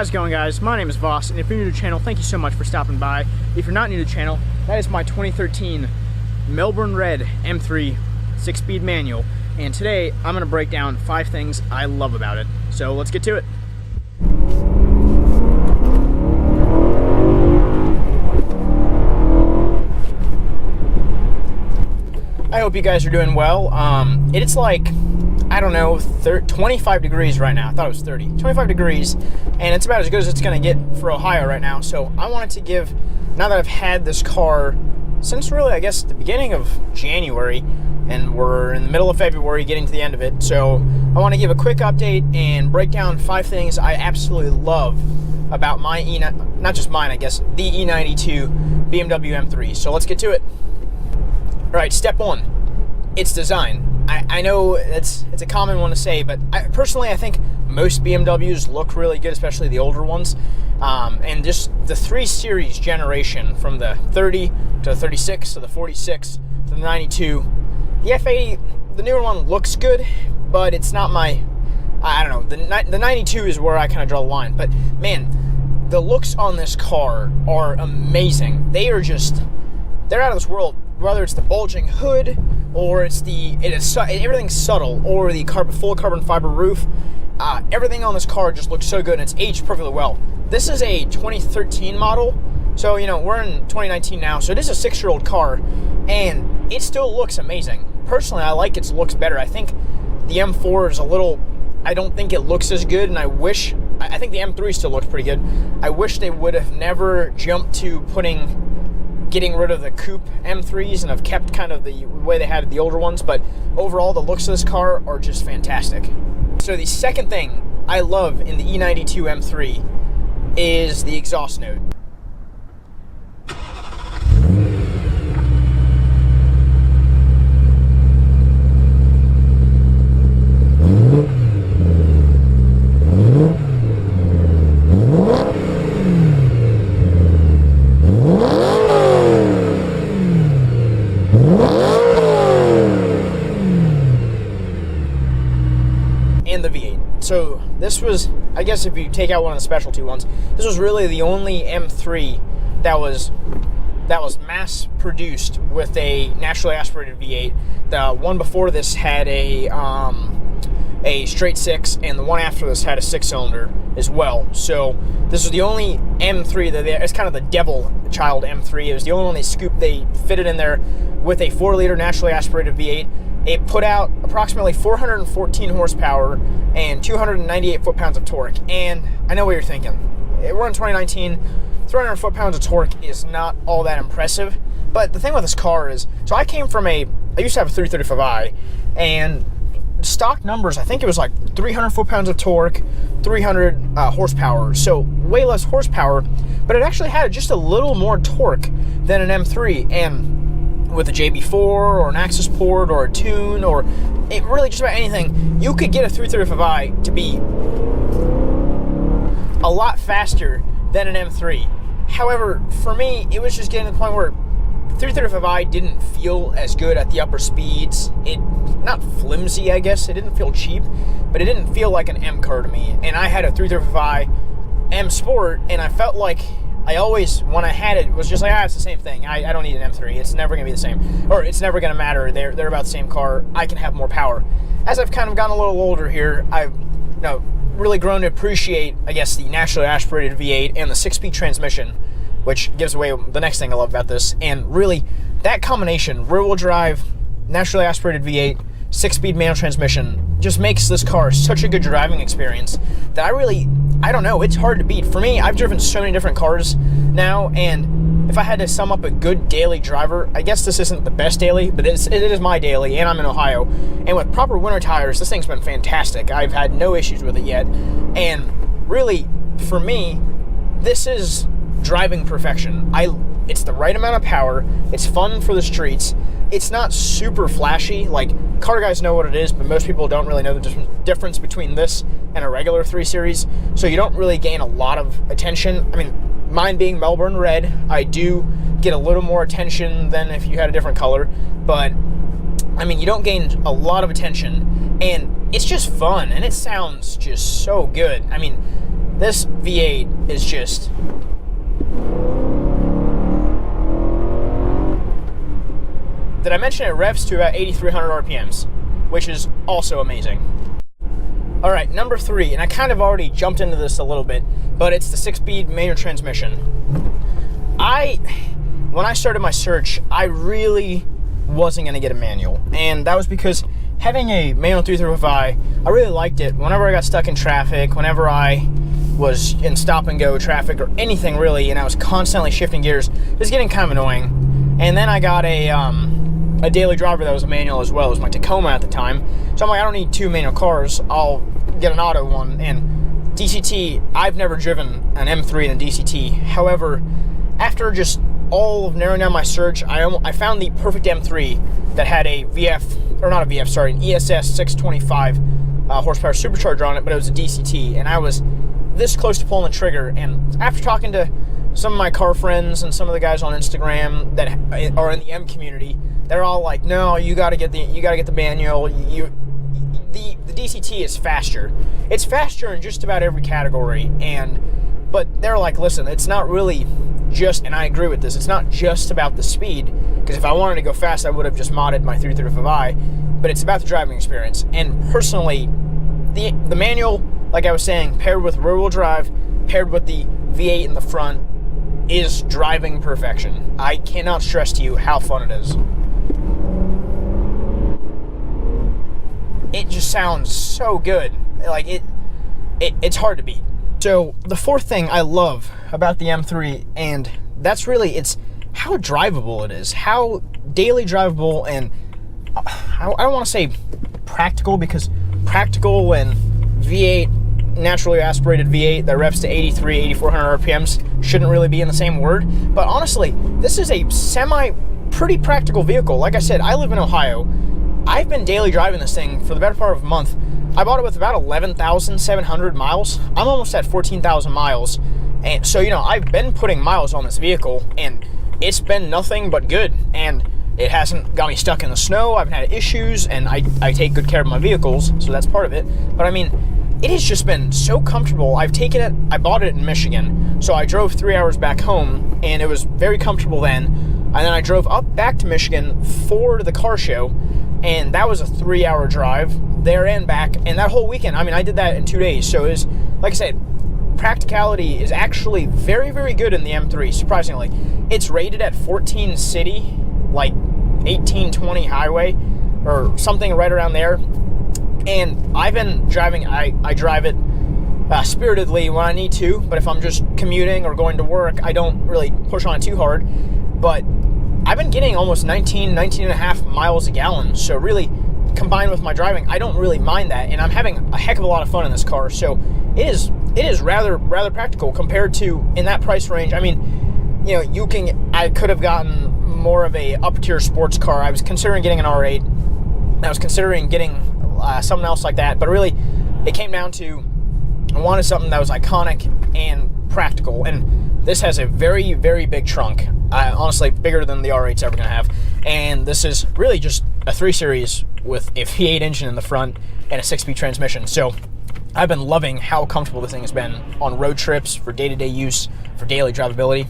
How's it going, guys? My name is Voss, and if you're new to the channel, thank you so much for stopping by. If you're not new to the channel, that is my 2013 Melbourne Red M3 6-speed manual, and today I'm going to break down 5 things I love about it. So let's get to it. I hope you guys are doing well. It's like, I don't know, 25 degrees right now. I thought it was 30. 25 degrees, and it's about as good as it's going to get for Ohio right now. So I wanted to give, now that I've had this car since really, I guess, the beginning of January, and we're in the middle of February, getting to the end of it. So I want to give a quick update and break down 5 things I absolutely love about my not just mine, I guess, the E92 BMW M3. So let's get to it. All right, step 1, its design. I know it's a common one to say, but personally I think most BMWs look really good, especially the older ones. And just the 3 Series generation, from the 30 to the 36 to the 46 to the 92. The F80, the newer one, looks good, but it's not my, I don't know, the 92 is where I kind of draw the line. But man, the looks on this car are amazing. They're out of this world. Whether it's the bulging hood, or everything's subtle, or the full carbon fiber roof, everything on this car just looks so good, and it's aged perfectly well. This is a 2013 model, so you know we're in 2019 now, so it is a 6-year-old car, and it still looks amazing. Personally, I like its looks better. I think the M4 is a little, I don't think it looks as good, and I think the M3 still looks pretty good. I wish they would have never jumped to getting rid of the coupe M3s and have kept kind of the way they had the older ones, but overall the looks of this car are just fantastic. So the second thing I love in the E92 M3 is the exhaust note. And the V8. So this was, I guess if you take out one of the specialty ones, this was really the only M3 that was mass produced with a naturally aspirated V8. The one before this had a straight 6, and the one after this had a 6-cylinder as well. So this was the only M3 it's kind of the devil child M3. It was the only one they fitted in there with a 4-liter naturally aspirated V8. It put out approximately 414 horsepower and 298 foot-pounds of torque. And I know what you're thinking. We're in 2019. 300 foot-pounds of torque is not all that impressive. But the thing with this car is, so I used to have a 335i, and stock numbers, I think it was like 300 foot-pounds of torque, 300 horsepower. So way less horsepower, but it actually had just a little more torque than an M3. And with a JB4 or an Axis port or a tune, or really just about anything, you could get a 335i to be a lot faster than an M3. However, for me, it was just getting to the point where 335i didn't feel as good at the upper speeds. Not flimsy, I guess. It didn't feel cheap, but it didn't feel like an M car to me. And I had a 335i M Sport, and I felt like when I had it, was just like, it's the same thing. I don't need an M3. It's never going to be the same. Or it's never going to matter. They're about the same car. I can have more power. As I've kind of gotten a little older here, I've really grown to appreciate, I guess, the naturally aspirated V8 and the 6-speed transmission, which gives away the next thing I love about this. And really, that combination, rear-wheel drive, naturally aspirated V8, 6-speed manual transmission, just makes this car such a good driving experience that I don't know, it's hard to beat. For me, I've driven so many different cars now, and if I had to sum up a good daily driver, I guess this isn't the best daily, but it is my daily, and I'm in Ohio. And with proper winter tires, this thing's been fantastic. I've had no issues with it yet. And really, for me, this is driving perfection. It's the right amount of power. It's fun for the streets. It's not super flashy. Like, car guys know what it is, but most people don't really know the difference between this and a regular 3 Series. So you don't really gain a lot of attention. I mean, mine being Melbourne Red, I do get a little more attention than if you had a different color. But, I mean, you don't gain a lot of attention. And it's just fun, and it sounds just so good. I mean, This V8 is just... Did I mention it revs to about 8,300 RPMs, which is also amazing. All right, number 3, and I kind of already jumped into this a little bit, but it's the 6-speed manual transmission. When I started my search, I really wasn't gonna get a manual, and that was because having a manual 335i, I really liked it. Whenever I got stuck in traffic, whenever I was in stop and go traffic or anything really, and I was constantly shifting gears, it was getting kind of annoying. And then I got a daily driver that was a manual as well. It was my Tacoma at the time. So I'm like, I don't need 2 manual cars. I'll get an auto one. And DCT, I've never driven an M3 in a DCT. However, after just all of narrowing down my search, I found the perfect M3 that had a VF, or not a VF, sorry, an ESS 625 horsepower supercharger on it, but it was a DCT. And I was this close to pulling the trigger. And after talking to some of my car friends and some of the guys on Instagram that are in the M community, they're all like, no, you gotta get the manual. The DCT is faster. It's faster in just about every category, but they're like, listen, it's not really just, and I agree with this, it's not just about the speed, because if I wanted to go fast, I would have just modded my 335i, but it's about the driving experience. And personally, the manual, like I was saying, paired with rear-wheel drive, paired with the V8 in the front, is driving perfection. I cannot stress to you how fun it is. It just sounds so good. Like it's hard to beat. So the 4th thing I love about the M3, and that's really, it's how drivable it is, how daily drivable, and I don't want to say practical, because practical and V8, naturally aspirated V8 that revs to 8,400 RPMs shouldn't really be in the same word. But honestly, this is a pretty practical vehicle. Like I said, I live in Ohio. I've been daily driving this thing for the better part of a month. I bought it with about 11,700 miles. I'm almost at 14,000 miles. And so, I've been putting miles on this vehicle, and it's been nothing but good. And it hasn't got me stuck in the snow. I haven't had issues, and I take good care of my vehicles, so that's part of it. But I mean, it has just been so comfortable. I bought it in Michigan, so I drove 3 hours back home, and it was very comfortable then. And then I drove back to Michigan for the car show, and that was a 3-hour drive there and back. And that whole weekend, I mean, I did that in 2 days. So it was, like I said, practicality is actually very, very good in the M3, surprisingly. It's rated at 14 city, like 18, 20 highway, or something right around there. And I've been driving, I drive it spiritedly when I need to, but if I'm just commuting or going to work, I don't really push on it too hard. But I've been getting almost 19 and a half miles a gallon, so really, combined with my driving, I don't really mind that, and I'm having a heck of a lot of fun in this car. So it is rather practical compared to, in that price range. I mean, I could have gotten more of a up-tier sports car. I was considering getting an R8. I was considering getting something else like that, but really, it came down to, I wanted something that was iconic and practical, and this has a very, very big trunk. Honestly, bigger than the R8's ever going to have. And this is really just a 3 Series with a V8 engine in the front and a 6-speed transmission. So I've been loving how comfortable this thing has been on road trips, for day-to-day use, for daily drivability.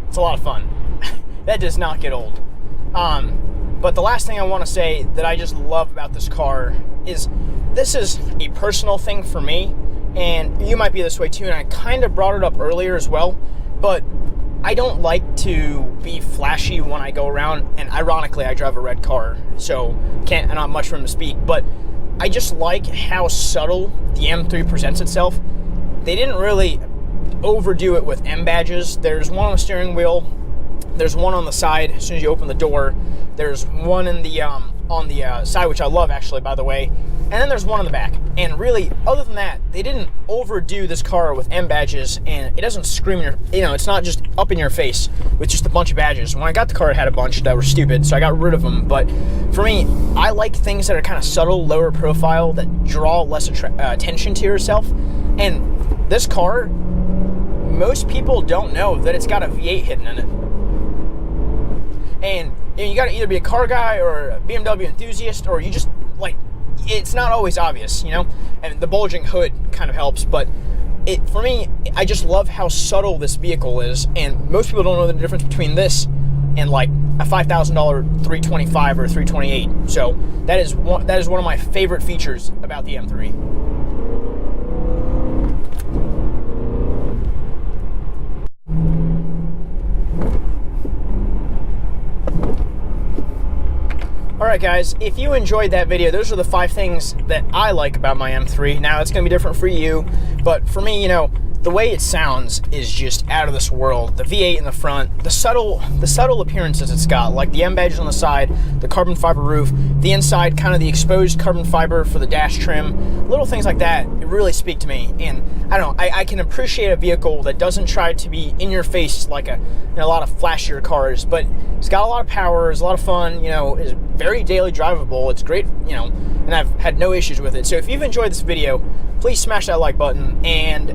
It's a lot of fun. That does not get old. But the last thing I want to say that I just love about this car is, this is a personal thing for me, and you might be this way too, and I kind of brought it up earlier as well, but I don't like to be flashy when I go around, and ironically, I drive a red car, so not much room to speak, but I just like how subtle the M3 presents itself. They didn't really overdo it with M badges. There's one on the steering wheel, there's one on the side as soon as you open the door, there's one in the on the side, which I love actually, by the way, and then there's one in the back. And really, other than that, they didn't overdo this car with M badges, and it doesn't scream in your, it's not just up in your face with just a bunch of badges. When I got the car, it had a bunch that were stupid, so I got rid of them. But for me, I like things that are kind of subtle, lower profile, that draw less attention to yourself. And this car, most people don't know that it's got a V8 hidden in it. And you got to either be a car guy or a BMW enthusiast, or you just like, it's not always obvious, you know. And the bulging hood kind of helps, but for me, I just love how subtle this vehicle is, and most people don't know the difference between this and like a $5,000 325 or 328. So that is one of my favorite features about the M3. Alright guys, if you enjoyed that video, those are the 5 things that I like about my M3. Now, it's going to be different for you, but for me, you know, the way it sounds is just out of this world. The V8 in the front, the subtle appearances it's got, like the M badges on the side, the carbon fiber roof, the inside, kind of the exposed carbon fiber for the dash trim, little things like that, it really speak to me. And I don't know, I can appreciate a vehicle that doesn't try to be in your face like a lot of flashier cars, but it's got a lot of power, it's a lot of fun, you know, it's very daily drivable, it's great, you know, and I've had no issues with it. So if you've enjoyed this video, please smash that like button and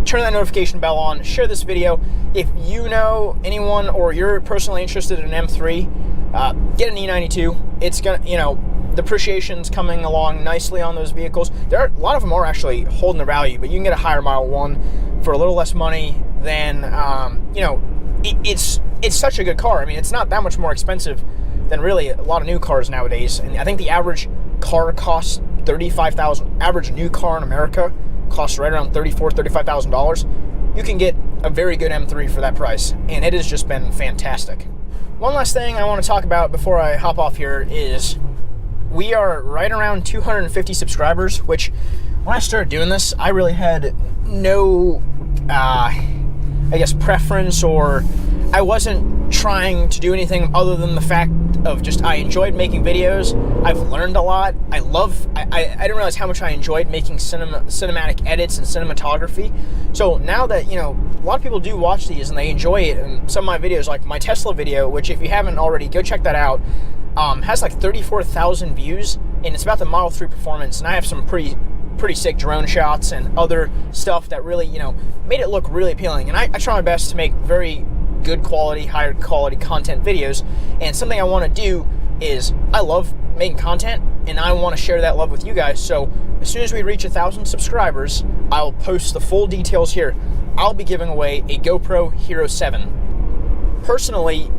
turn that notification bell on. Share this video. If you know anyone or you're personally interested in an M3, get an E92. It's gonna, you know, depreciation's coming along nicely on those vehicles. A lot of them are actually holding their value, but you can get a higher mile one for a little less money than, you know, it's such a good car. I mean, it's not that much more expensive than really a lot of new cars nowadays. And I think the average car costs $35,000. Average new car in America costs right around $34,000, $35,000. You can get a very good M3 for that price, and it has just been fantastic. One last thing I want to talk about before I hop off here is we are right around 250 subscribers, which when I started doing this, I really had no, I guess, preference, or I wasn't trying to do anything other than the fact of just I enjoyed making videos. I've learned a lot. I didn't realize how much I enjoyed making cinematic edits and cinematography. So now that, you know, a lot of people do watch these and they enjoy it, and some of my videos, like my Tesla video, which if you haven't already, go check that out, has like 34,000 views, and it's about the Model 3 performance, and I have some pretty sick drone shots and other stuff that really, you know, made it look really appealing. And I try my best to make very good quality, higher quality content videos, and something I want to do is I love making content, and I want to share that love with you guys. So as soon as we reach 1,000 subscribers, I'll post the full details here. I'll be giving away a GoPro Hero 7. Personally,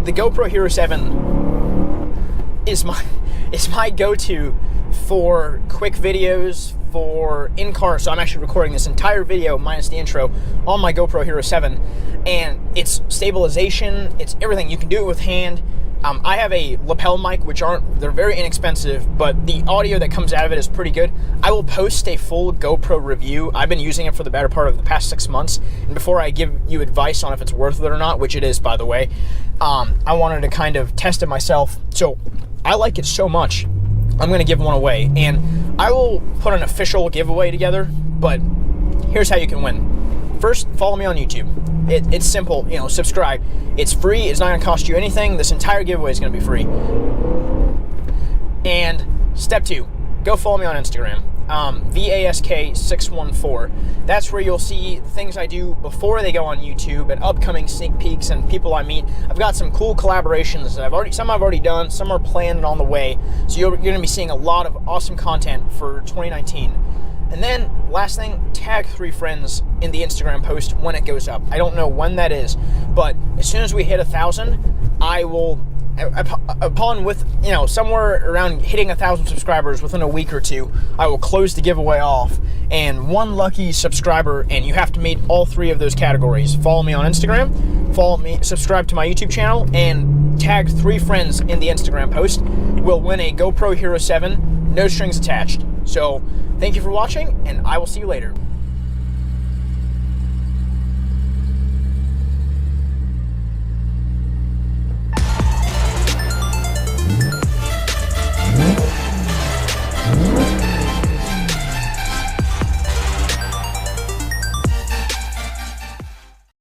the GoPro Hero 7 is my go-to for quick videos, for in-car. So I'm actually recording this entire video minus the intro on my GoPro Hero 7, and it's stabilization, it's everything. You can do it with hand. I have a lapel mic, which they're very inexpensive, but the audio that comes out of it is pretty good. I will post a full GoPro review. I've been using it for the better part of the past 6 months, and before I give you advice on if it's worth it or not, which it is, by the way, I wanted to kind of test it myself. So I like it so much, I'm going to give one away, and I will put an official giveaway together, but here's how you can win. First, follow me on YouTube. It's simple, you know, subscribe. It's free, it's not going to cost you anything. This entire giveaway is going to be free. And step 2, go follow me on Instagram, VASK614. That's where you'll see the things I do before they go on YouTube and upcoming sneak peeks and people I meet. I've got some cool collaborations that some I've already done, some are planned and on the way. So you're going to be seeing a lot of awesome content for 2019. And then, last thing, tag 3 friends in the Instagram post when it goes up. I don't know when that is, but as soon as we hit 1,000, I will, somewhere around hitting 1,000 subscribers within a week or 2, I will close the giveaway off. And one lucky subscriber, and you have to meet all 3 of those categories. Follow me on Instagram, subscribe to my YouTube channel, and tag 3 friends in the Instagram post, will win a GoPro Hero 7, no strings attached. So, thank you for watching, and I will see you later.